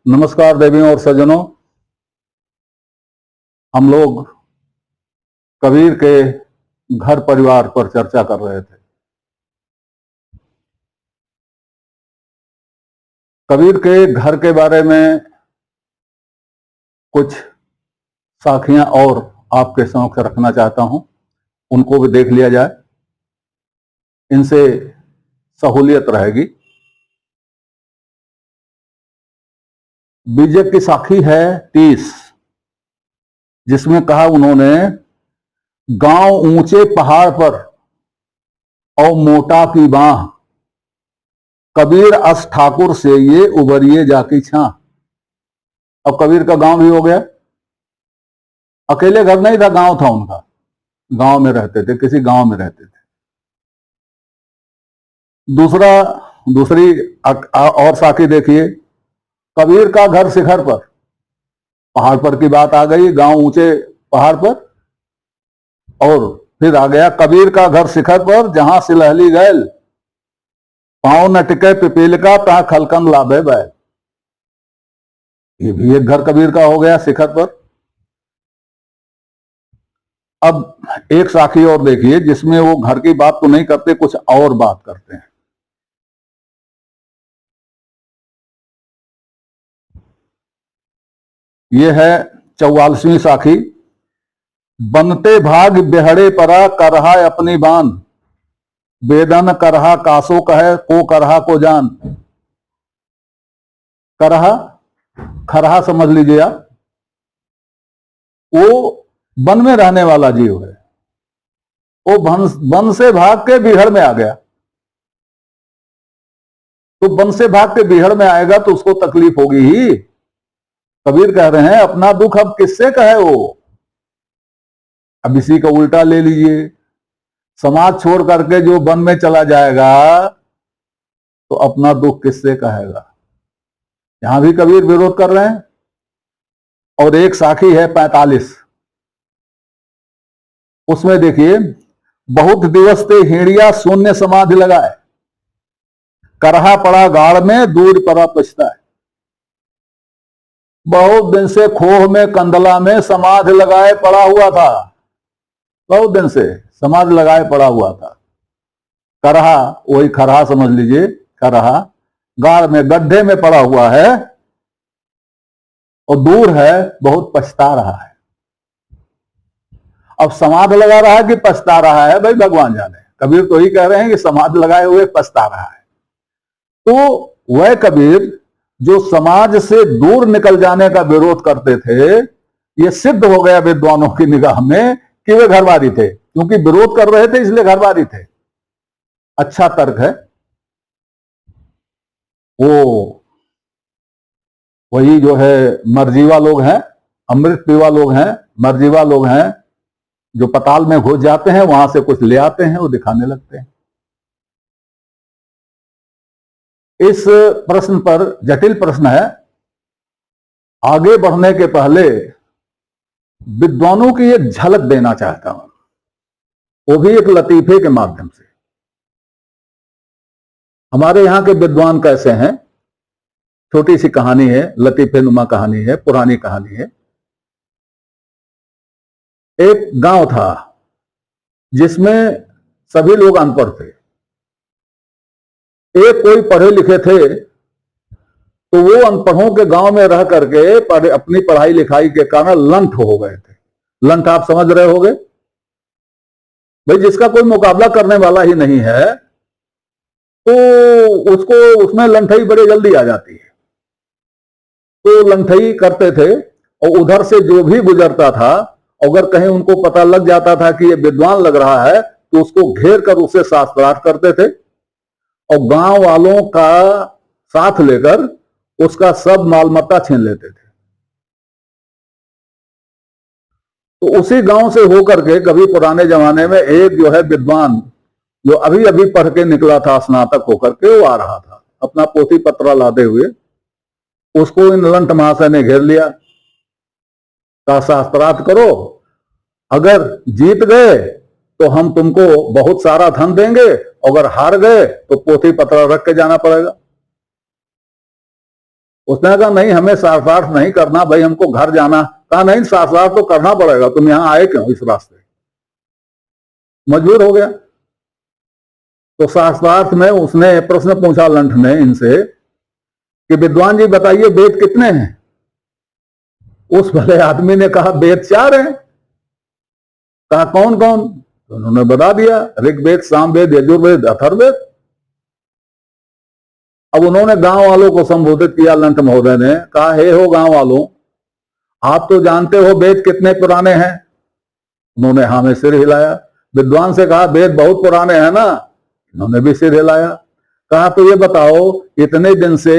नमस्कार देवियों और सज्जनों। हम लोग कबीर के घर परिवार पर चर्चा कर रहे थे। कबीर के घर के बारे में कुछ साखियां और आपके समक्ष रखना चाहता हूं, उनको भी देख लिया जाए, इनसे सहूलियत रहेगी। बीजक की साखी है 30, जिसमें कहा उन्होंने, गांव ऊंचे पहाड़ पर और मोटा की बाह, कबीर अस ठाकुर से ये उबरिए जाकी छा। अब कबीर का गांव भी हो गया, अकेले घर नहीं था, गांव था उनका, गांव में रहते थे, किसी गांव में रहते थे। दूसरी और साखी देखिए, कबीर का घर शिखर पर, पहाड़ पर की बात आ गई, गांव ऊंचे पहाड़ पर, और फिर आ गया कबीर का घर शिखर पर, जहां सिलहली गैल, पांव न टिके पिपील का, तहां खलकन लाभे बैल। ये भी एक घर कबीर का हो गया, शिखर पर। अब एक साखी और देखिए, जिसमें वो घर की बात तो नहीं करते, कुछ और बात करते हैं। ये है 44वीं साखी। बनते भाग बेहड़े परा, करहा अपनी बान, बेदन करहा कासो कहे, को करहा को जान। करहा खरहा समझ लीजिए आप, वो वन में रहने वाला जीव है। वो वन से भाग के बिहड़ में आ गया, तो वन से भाग के बिहड़ में आएगा तो उसको तकलीफ होगी ही। कबीर कह रहे हैं, अपना दुख अब किससे कहे वो। अब इसी का उल्टा ले लीजिए, समाज छोड़ करके जो वन में चला जाएगा तो अपना दुख किससे कहेगा। यहां भी कबीर विरोध कर रहे हैं। और एक साखी है 45, उसमें देखिए, बहुत दिवस ते हिड़िया शून्य समाधि लगाए, करहा पड़ा गाड़ में, दूर पड़ा पछताए। बहुत दिन से खोह में कंदला में समाधि लगाए पड़ा हुआ था, बहुत दिन से समाधि लगाए पड़ा हुआ था। करहा वही खरहा समझ लीजिए, करहा गाड़ में गड्ढे में पड़ा हुआ है और दूर है, बहुत पछता रहा है। अब समाधि लगा रहा है कि पछता रहा है, भाई भगवान जाने। कबीर तो ही कह रहे हैं कि समाधि लगाए हुए पछता रहा है। तो वह कबीर जो समाज से दूर निकल जाने का विरोध करते थे, यह सिद्ध हो गया विद्वानों की निगाह में कि वे घरवारी थे, क्योंकि विरोध कर रहे थे इसलिए घरवारी थे। अच्छा तर्क है वो। वही जो है मरजीवा लोग हैं, अमृत पीवा लोग हैं, मरजीवा लोग हैं, जो पताल में घुस जाते हैं, वहां से कुछ ले आते हैं, वो दिखाने लगते हैं। इस प्रश्न पर जटिल प्रश्न है। आगे बढ़ने के पहले विद्वानों की एक झलक देना चाहता हूं, वो भी एक लतीफे के माध्यम से। हमारे यहां के विद्वान कैसे हैं, छोटी सी कहानी है, लतीफे नुमा कहानी है, पुरानी कहानी है। एक गांव था जिसमें सभी लोग अनपढ़ थे। एक कोई पढ़े लिखे थे, तो वो अनपढ़ों के गांव में रह करके अपनी पढ़ाई लिखाई के कारण लंठ हो गए थे। लंठ आप समझ रहे होंगे भाई, जिसका कोई मुकाबला करने वाला ही नहीं है, तो उसको उसमें लंठई बड़े जल्दी आ जाती है। तो लंठई करते थे, और उधर से जो भी गुजरता था, अगर कहीं उनको पता लग जाता था कि ये विद्वान लग रहा है, तो उसको घेर कर उसे शास्त्रार्थ करते थे, और गांव वालों का साथ लेकर उसका सब माल मत्ता छीन लेते थे। तो उसी गांव से होकर के कभी पुराने जमाने में एक जो है विद्वान, जो अभी अभी पढ़ के निकला था स्नातक होकर के, वो आ रहा था अपना पोथी पत्रा लादे हुए। उसको इन लंट महाशय ने घेर लिया, का शास्त्रार्थ करो, अगर जीत गए तो हम तुमको बहुत सारा धन देंगे, अगर हार गए तो पोथी पत्रा रख के जाना पड़ेगा। उसने कहा नहीं, हमें शास्त्रार्थ नहीं करना भाई, हमको घर जाना। कहा नहीं, शास्त्रार्थ तो करना पड़ेगा, तुम यहां आए क्यों इस रास्ते? मजबूर हो गया। तो शास्त्रार्थ में उसने प्रश्न पूछा लंठ ने इनसे कि विद्वान जी बताइए वेद कितने हैं? उस भले आदमी ने कहा वेद 4 हैं। कहा कौन कौन? तो उन्होंने बता दिया, ऋग्वेद, सामवेद, यजुर्वेद, अथर्ववेद। अब उन्होंने गांव वालों को संबोधित किया, लंठ महोदय ने कहा, हे हो गांव वालों, आप तो जानते हो वेद कितने पुराने हैं? उन्होंने हाँ में सिर हिलाया। विद्वान से कहा वेद बहुत पुराने हैं ना? उन्होंने भी सिर हिलाया। कहा तो ये बताओ, इतने दिन से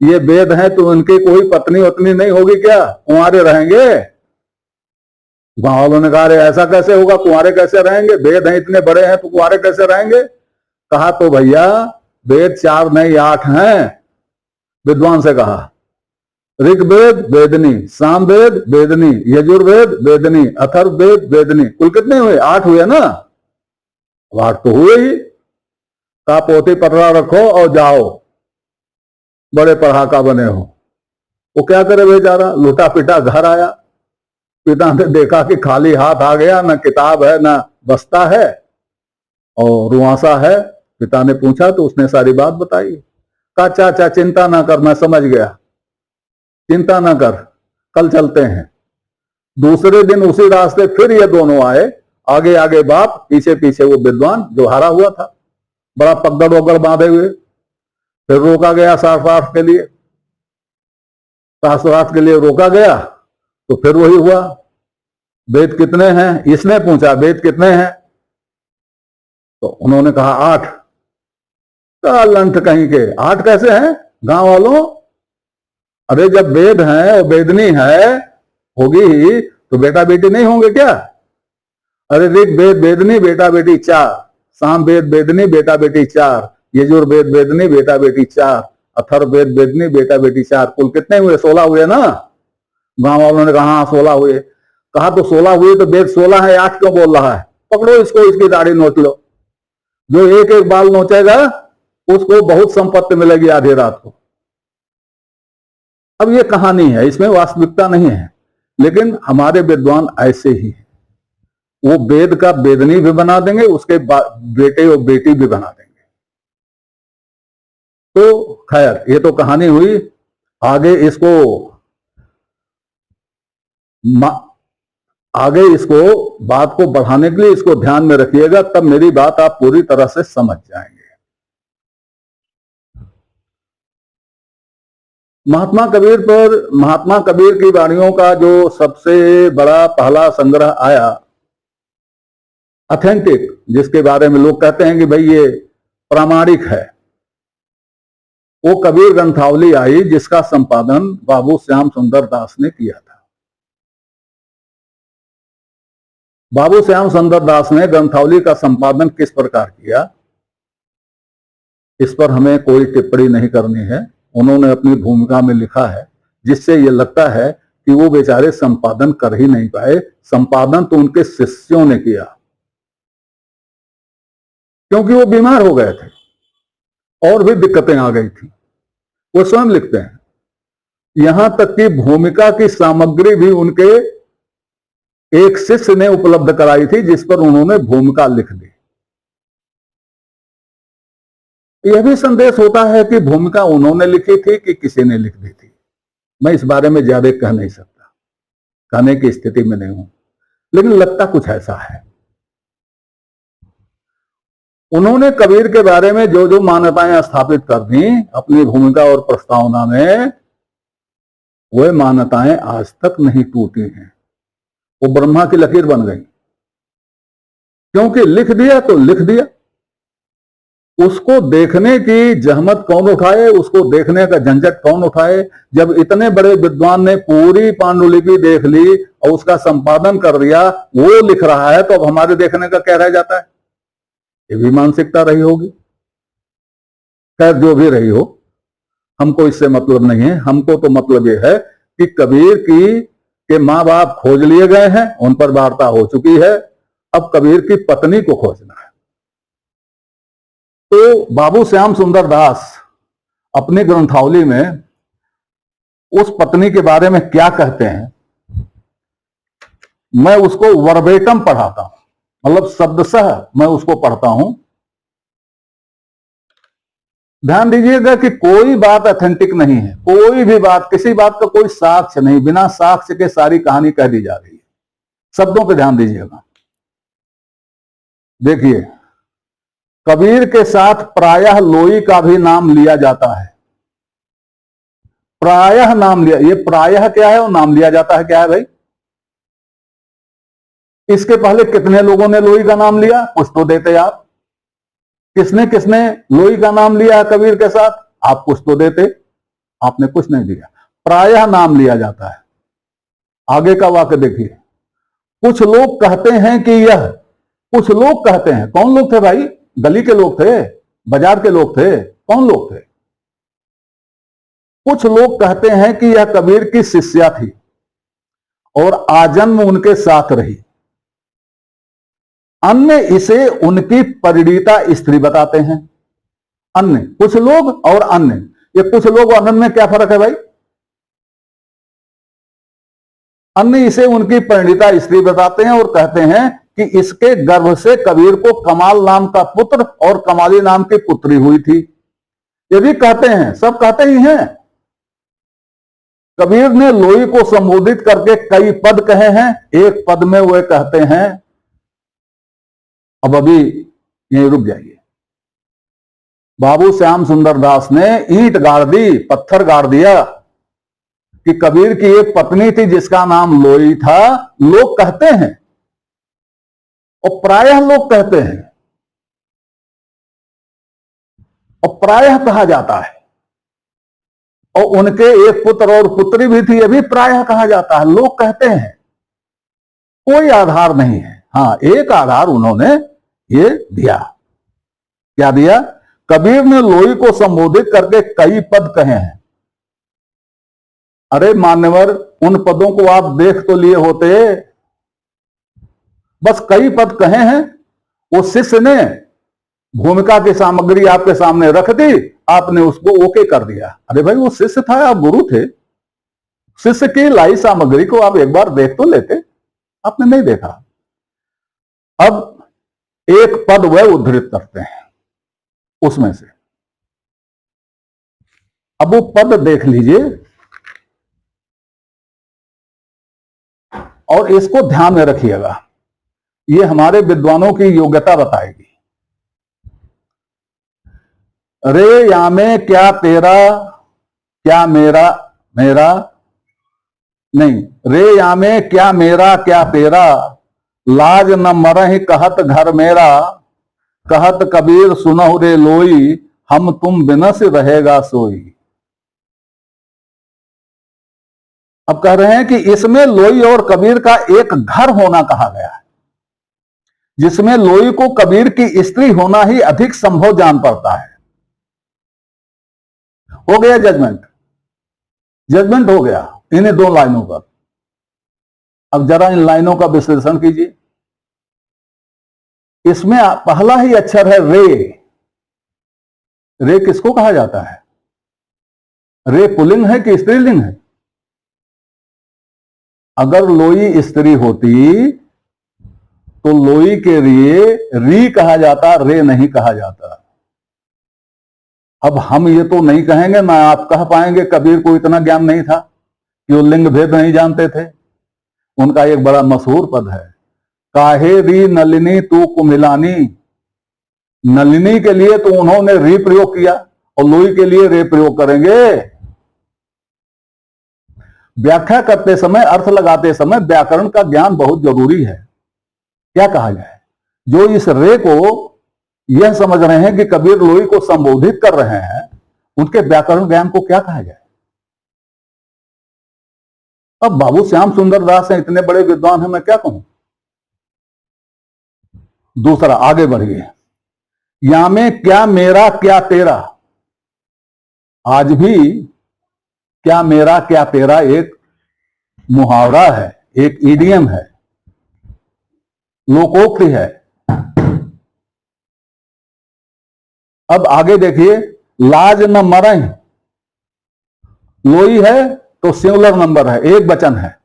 ये वेद हैं तो उनकी कोई पत्नी वत्नी नहीं होगी क्या? कुंवारे रहेंगे? गांव वालों ने कहा ऐसा कैसे होगा, कुंवारे कैसे रहेंगे? वेद हैं इतने बड़े हैं तो कुंवारे कैसे रहेंगे? कहा तो भैया वेद 4 नहीं 8 हैं। विद्वान से कहा ऋग्वेद वेदनी, सामवेद वेदनी, यजुर्वेद वेदनी, अथर्ववेद वेदनी, कुल कितने हुए? 8 हुए ना? 8 तो हुए ही। कहा पोथी पटरा रखो और जाओ, बड़े पढ़ाका बने हो। वो क्या करे बेचारा, लूटा पिटा घर आया। पिता ने देखा कि खाली हाथ आ गया, ना किताब है ना बस्ता है और रुआसा है। पिता ने पूछा तो उसने सारी बात बताई। कहा चाचा चिंता ना कर, मैं समझ गया, चिंता ना कर, कल चलते हैं। दूसरे दिन उसी रास्ते फिर ये दोनों आए, आगे आगे बाप, पीछे पीछे वो विद्वान जो हारा हुआ था, बड़ा पगड़ वगड़ बांधे हुए। फिर रोका गया शास्त्रार्थ के लिए, शास्त्रार्थ के लिए रोका गया तो फिर वही हुआ, वेद कितने हैं? इसने पूछा वेद कितने हैं? तो उन्होंने कहा 8। कहा लंठ कहीं के, 8 कैसे हैं गांव वालों? अरे जब वेद है और वेदनी है होगी ही तो बेटा बेटी नहीं होंगे क्या? अरे ऋग्वेद वेदनी बेटा बेटी 4, सामवेद वेदनी बेटा बेटी 4, यजुर्वेद वेदनी बेटा बेटी 4, अथर्ववेद वेदनी बेटा बेटी 4, कुल कितने हुए? 16 हुए ना? गांव वालों ने कहा 16 हुए। कहा तो 16 हुए तो वेद 16 है, 8 क्यों बोल रहा है? पकड़ो इसको, इसकी दाढ़ी नोच लो। जो एक एक बाल नोचेगा उसको बहुत संपत्ति मिलेगी आधी रात को। अब ये कहानी है, इसमें वास्तविकता नहीं है, लेकिन हमारे विद्वान ऐसे ही हैं। वो वेद का वेदनी भी बना देंगे, उसके बेटे और बेटी भी बना देंगे। तो खैर ये तो कहानी हुई। आगे इसको बात को बढ़ाने के लिए इसको ध्यान में रखिएगा, तब मेरी बात आप पूरी तरह से समझ जाएंगे। महात्मा कबीर की वाणियों का जो सबसे बड़ा पहला संग्रह आया ऑथेंटिक, जिसके बारे में लोग कहते हैं कि भाई ये प्रामाणिक है, वो कबीर ग्रंथावली आई, जिसका संपादन बाबू श्याम सुंदर दास ने किया था। बाबू श्याम सुंदर दास ने ग्रंथावली का संपादन किस प्रकार किया, इस पर हमें कोई टिप्पणी नहीं करनी है। उन्होंने अपनी भूमिका में लिखा है, जिससे यह लगता है कि वो बेचारे संपादन कर ही नहीं पाए। संपादन तो उनके शिष्यों ने किया, क्योंकि वो बीमार हो गए थे और भी दिक्कतें आ गई थी। वो स्वयं लिखते हैं, यहां तक कि भूमिका की सामग्री भी उनके एक शिष्य ने उपलब्ध कराई थी, जिस पर उन्होंने भूमिका लिख दी। यह भी संदेश होता है कि भूमिका उन्होंने लिखी थी कि किसी ने लिख दी थी। मैं इस बारे में ज्यादा कह नहीं सकता, कहने की स्थिति में नहीं हूं, लेकिन लगता कुछ ऐसा है। उन्होंने कबीर के बारे में जो जो मान्यताएं स्थापित कर दी अपनी भूमिका और प्रस्तावना में, वह मान्यताएं आज तक नहीं टूटी हैं। वो ब्रह्मा की लकीर बन गई, क्योंकि लिख दिया तो लिख दिया। उसको देखने की जहमत कौन उठाए, उसको देखने का झंझट कौन उठाए? जब इतने बड़े विद्वान ने पूरी पांडुलिपि देख ली और उसका संपादन कर दिया, वो लिख रहा है, तो अब हमारे देखने का क्या रह जाता है? ये भी मानसिकता रही होगी। खैर जो भी रही हो, हमको इससे मतलब नहीं है। हमको तो मतलब ये है कि कबीर के मां बाप खोज लिए गए हैं, उन पर वार्ता हो चुकी है, अब कबीर की पत्नी को खोजना है। तो बाबू श्याम सुंदर दास अपनी ग्रंथावली में उस पत्नी के बारे में क्या कहते हैं, मैं उसको वर्बेटम पढ़ाता हूं, मतलब शब्दशः मैं उसको पढ़ता हूं। ध्यान दीजिएगा कि कोई बात ऑथेंटिक नहीं है, कोई भी बात, किसी बात का कोई साक्ष्य नहीं, बिना साक्ष्य के सारी कहानी कह दी जा रही है। शब्दों पे ध्यान दीजिएगा। देखिए, कबीर के साथ प्रायः लोई का भी नाम लिया जाता है। प्रायः नाम लिया, ये प्रायः क्या है, वो नाम लिया जाता है क्या है भाई? इसके पहले कितने लोगों ने लोई का नाम लिया, कुछ तो देते आप। किसने किसने लोई का नाम लिया है कबीर के साथ, आप कुछ तो देते, आपने कुछ नहीं दिया। प्रायः नाम लिया जाता है। आगे का वाक्य देखिए, कुछ लोग कहते हैं कि यह, कुछ लोग कहते हैं, कौन लोग थे भाई? गली के लोग थे, बाजार के लोग थे, कौन लोग थे? कुछ लोग कहते हैं कि यह कबीर की शिष्या थी और आजन्म उनके साथ रही। अन्य इसे उनकी परिणीता स्त्री बताते हैं। अन्य, कुछ लोग और अन्य, ये कुछ लोग और अन्य में क्या फर्क है भाई? अन्य इसे उनकी परिणीता स्त्री बताते हैं और कहते हैं कि इसके गर्भ से कबीर को कमाल नाम का पुत्र और कमाली नाम की पुत्री हुई थी। ये भी कहते हैं, सब कहते ही हैं। कबीर ने लोई को संबोधित करके कई पद कहे हैं। एक पद में वे कहते हैं, अब अभी यहीं रुक जाइए, बाबू श्याम सुंदर दास ने ईंट गाड़ दी, पत्थर गाड़ दिया कि कबीर की एक पत्नी थी जिसका नाम लोई था। लोग कहते हैं और प्रायः लोग कहते हैं और प्रायः कहा जाता है, और उनके एक पुत्र और पुत्री भी थी, यह भी प्रायः कहा जाता है। लोग कहते हैं, कोई आधार नहीं है। हां, एक आधार उन्होंने ये दिया। क्या दिया? कबीर ने लोई को संबोधित करके कई पद कहे हैं। अरे मान्यवर, उन पदों को आप देख तो लिए होते, बस कई पद कहे हैं। वो शिष्य ने भूमिका की सामग्री आपके सामने रख दी, आपने उसको ओके कर दिया। अरे भाई, वो शिष्य था, आप गुरु थे। शिष्य की लाई सामग्री को आप एक बार देख तो लेते, आपने नहीं देखा। अब एक पद वह उद्धृत करते हैं उसमें से, अब वो पद देख लीजिए और इसको ध्यान में रखिएगा, ये हमारे विद्वानों की योग्यता बताएगी। रे यामे क्या तेरा, क्या मेरा, मेरा नहीं, रे यामे क्या मेरा क्या तेरा, लाज न मरहि कहत घर मेरा, कहत कबीर सुनहु रे लोई, हम तुम बिनस रहेगा सोई। अब कह रहे हैं कि इसमें लोई और कबीर का एक घर होना कहा गया है, जिसमें लोई को कबीर की स्त्री होना ही अधिक संभव जान पड़ता है। हो गया जजमेंट, जजमेंट हो गया इन्हीं दो लाइनों पर। अब जरा इन लाइनों का विश्लेषण कीजिए। इसमें पहला ही अक्षर है रे। रे किसको कहा जाता है? रे पुल्लिंग है कि स्त्रीलिंग है? अगर लोई स्त्री होती तो लोई के लिए री कहा जाता, रे नहीं कहा जाता। अब हम ये तो नहीं कहेंगे, ना आप कह पाएंगे कबीर को इतना ज्ञान नहीं था कि वो लिंग भेद नहीं जानते थे। उनका एक बड़ा मशहूर पद है, काहे री नलिनी तू कुमिलानी। नलिनी के लिए तो उन्होंने री प्रयोग किया और लोई के लिए रे प्रयोग करेंगे। व्याख्या करते समय, अर्थ लगाते समय व्याकरण का ज्ञान बहुत जरूरी है। क्या कहा जाए, जो इस रे को यह समझ रहे हैं कि कबीर लोई को संबोधित कर रहे हैं, उनके व्याकरण ज्ञान को क्या कहा जाए? अब बाबू श्याम सुंदर दास हैं, इतने बड़े विद्वान हैं, मैं क्या कहूं। दूसरा, आगे बढ़िए, या में क्या मेरा क्या तेरा। आज भी क्या मेरा क्या तेरा एक मुहावरा है, एक इडियम है, लोकोक्ति है। अब आगे देखिए, लाज न मरहि, लोई है तो सिंगुलर नंबर है, एक वचन है,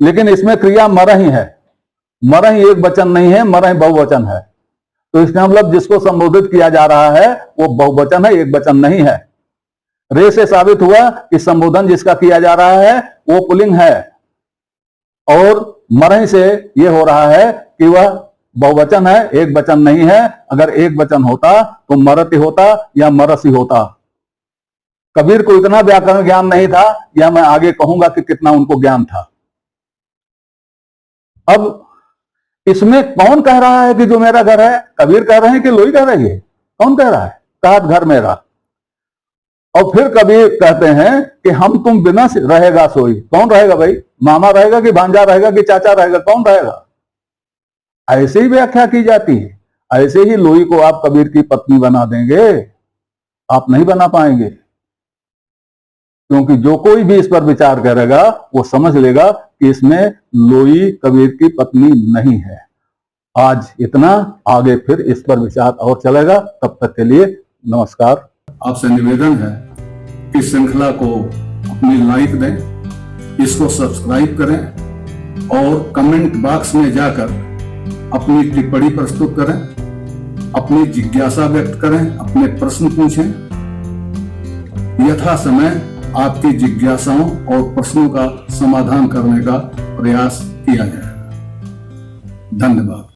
लेकिन इसमें क्रिया मरहि है। मरहि एक वचन नहीं है, मरहि बहुवचन है। तो इसका मतलब जिसको संबोधित किया जा रहा है वो बहुवचन है, एक वचन नहीं है। रे से साबित हुआ कि संबोधन जिसका किया जा रहा है वो पुल्लिंग है, और मरहि से यह हो रहा है कि वह बहुवचन है, एक वचन नहीं है। अगर एक वचन होता तो मरति होता या मरसी होता। कबीर को इतना व्याकरण ज्ञान नहीं था, या मैं आगे कहूंगा कि कितना उनको ज्ञान था। अब इसमें कौन कह रहा है कि जो मेरा घर है? कबीर कह रहे हैं कि लोई कह रही है? कौन कह रहा है? कहत घर मेरा। और फिर कबीर कहते हैं कि हम तुम बिना रहेगा सोई। कौन रहेगा भाई? मामा रहेगा कि भांजा रहेगा कि चाचा रहेगा? कौन रहेगा? ऐसे ही व्याख्या की जाती है। ऐसे ही लोई को आप कबीर की पत्नी बना देंगे? आप नहीं बना पाएंगे, क्योंकि जो कोई भी इस पर विचार करेगा वो समझ लेगा कि इसमें लोई कबीर की पत्नी नहीं है। आज इतना, आगे फिर इस पर विचार और चलेगा। तब तक के लिए नमस्कार। आपसे निवेदन है कि श्रृंखला को अपनी लाइक दें, इसको सब्सक्राइब करें और कमेंट बॉक्स में जाकर अपनी टिप्पणी प्रस्तुत करें, अपनी जिज्ञासा व्यक्त करें, अपने प्रश्न पूछें। यथा समय आपकी जिज्ञासाओं और प्रश्नों का समाधान करने का प्रयास किया जाएगा। धन्यवाद।